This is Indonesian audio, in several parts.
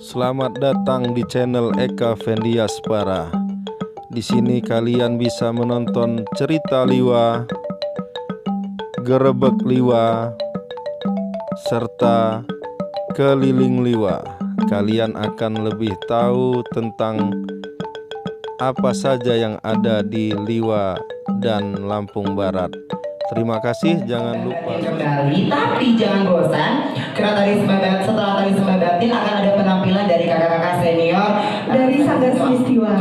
Selamat datang di channel Eka Fendiaspara. Di sini kalian bisa menonton cerita liwa, gerebek liwa, serta keliling liwa. Kalian akan lebih tahu tentang apa saja yang ada di Liwa dan Lampung Barat. Terima kasih, jangan lupa kembali, tapi jangan bosan karena setelah tadi sembah batin akan ada penampilan dari kakak-kakak senior dari Sanggar Semistiwa.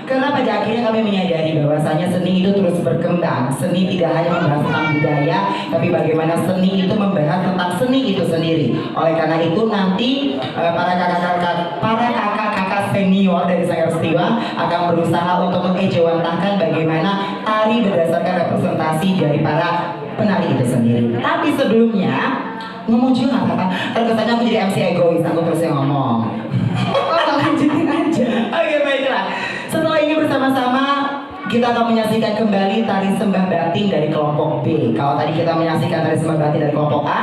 Karena pada akhirnya kami menyadari bahwasanya seni itu terus berkembang. Seni tidak hanya membahas tentang budaya, tapi bagaimana seni itu membahas tentang seni itu sendiri. Oleh karena itu nanti para kakak-kakak senior dari Sanggar Semistiwa akan berusaha untuk mengejawantahkan bagaimana tari berdasarkan representasi dari para penari itu sendiri. Tapi sebelumnya ngomong juga nggak apa-apa. Terkesannya aku jadi MC egois, aku terus yang ngomong. Lanjutin aja. Oke, baiklah. Setelah ini bersama-sama kita akan menyaksikan kembali tari sembah batin dari kelompok B. Kalau tadi kita menyaksikan tari sembah batin dari kelompok A,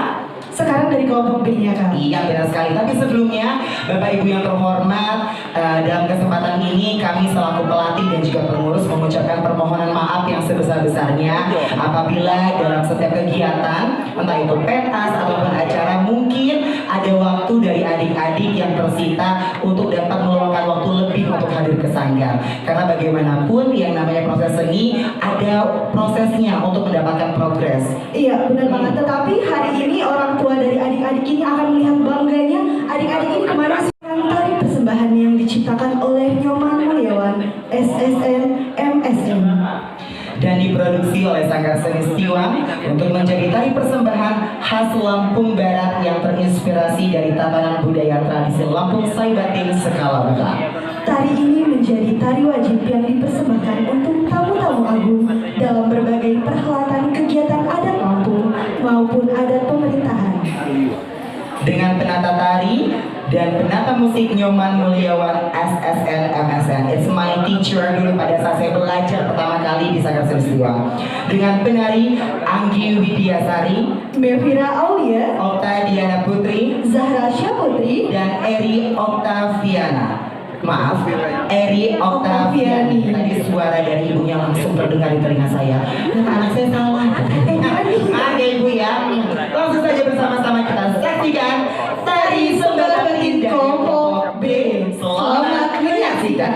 Sekarang dari kelompok B-nya kan? iya benar sekali. Tapi sebelumnya Bapak Ibu yang terhormat, dalam kesempatan ini kami selaku pelatih dan juga pengurus mengucapkan permohonan maaf yang sebesar-besarnya apabila dalam setiap kegiatan, entah itu pentas ataupun acara, mungkin ada waktu dari adik-adik yang tersita untuk dapat meluangkan waktu lebih untuk hadir ke sanggar. Karena bagaimanapun yang namanya proses seni ada prosesnya untuk mendapatkan progres. Iya, benar banget. Tetapi hari ini orang tua dari adik-adik ini akan melihat bangganya adik-adik ini kemarin tari persembahan yang diciptakan oleh Nyoman Mulyawan SSN MSN Dan diproduksi oleh Sanggar Semistiwa untuk menjadi tari persembahan khas Lampung Barat yang terinspirasi dari tatanan budaya tradisi Lampung Saibatin skala besar. Tari ini menjadi tari wajib yang dipersembahkan untuk tamu-tamu agung dalam berbagai perhelatan kegiatan adat Lampung maupun adat pemerintahan. Dengan penata tari dan penata musik Nyoman Mulyawan SSN MSN. It's my teacher dulu pada saat saya belajar pertama kali di Sanggar Semistiwa. Dengan penari Anggi Widiasari, Mevira Aulia, Okta Diana Putri, Zahra Syaputri, dan Eri Oktaviana. Maaf, Eri Oktaviani. Tadi suara dari ibunya langsung terdengar di telinga saya. Anak saya salah. Ada ibu ya. Langsung saja bersama-sama kita saksikan tari sembah batin dari kelompok B. Selamat menyaksikan.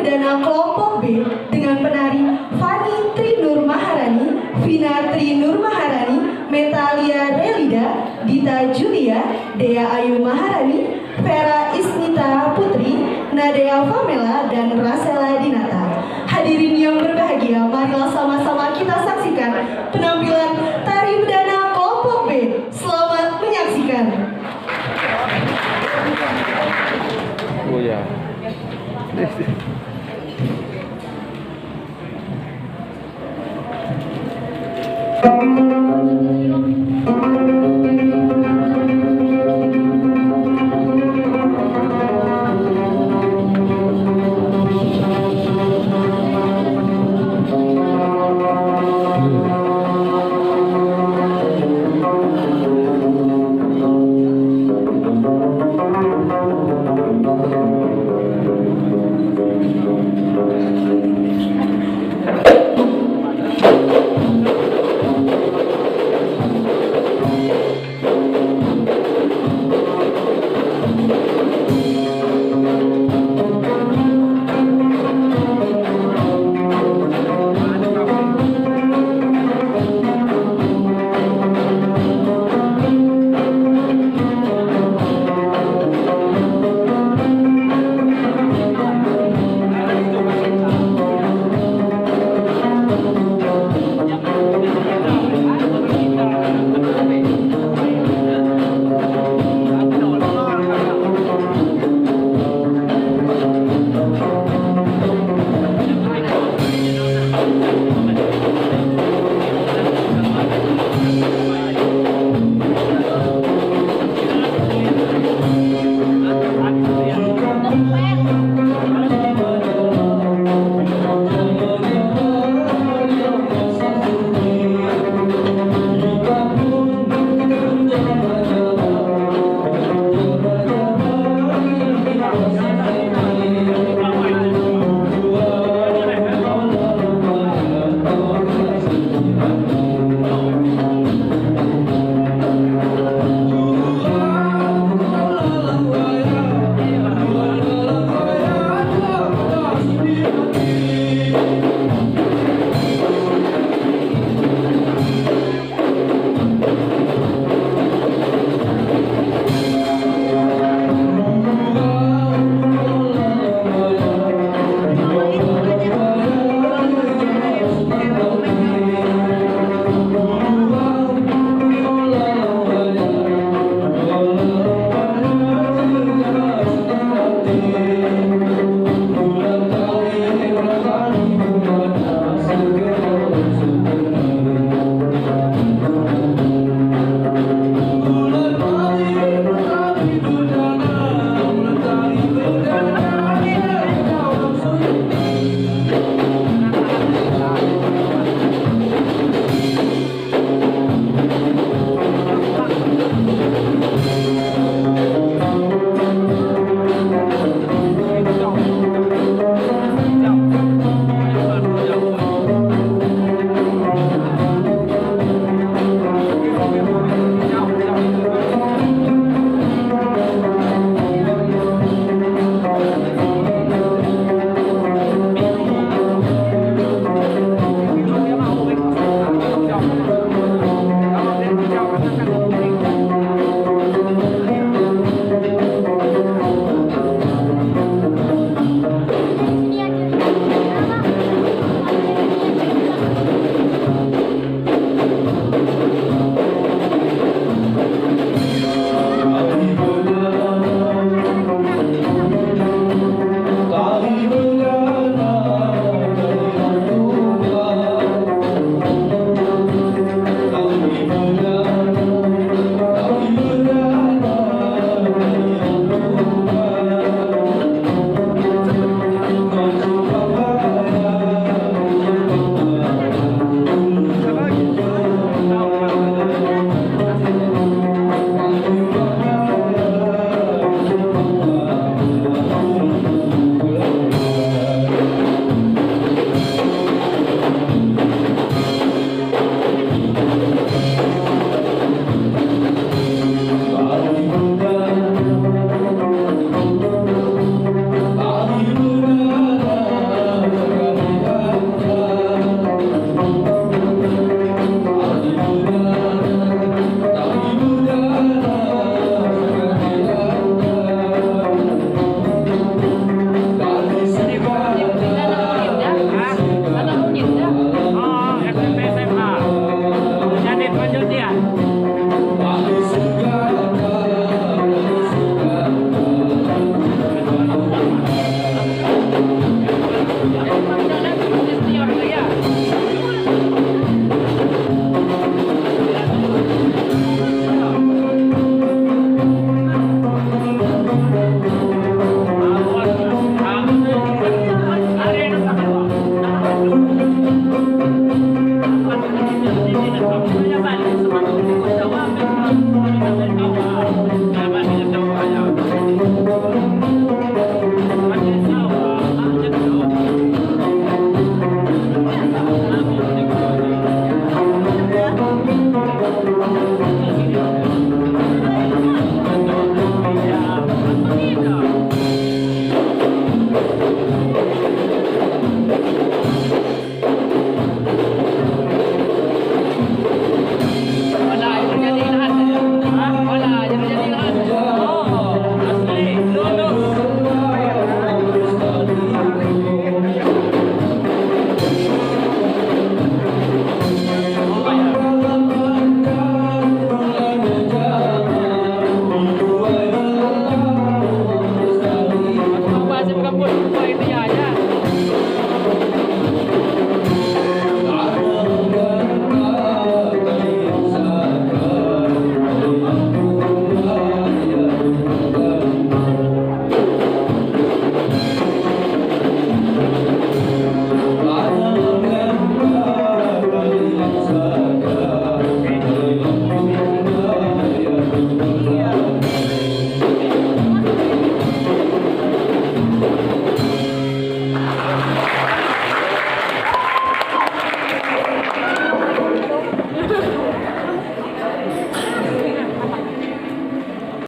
Bedana kelompok B dengan penari Fani Trinur Maharani, Vina Trinur Maharani, Metalia Relida, Dita Julia, Dea Ayu Maharani, Vera Isnita Putri, Nadea Pamela, dan Rasela Dinata. Hadirin yang berbahagia, marilah sama-sama kita saksikan penampilan tari bedana kelompok B. Selamat menyaksikan. Oh ya. Thank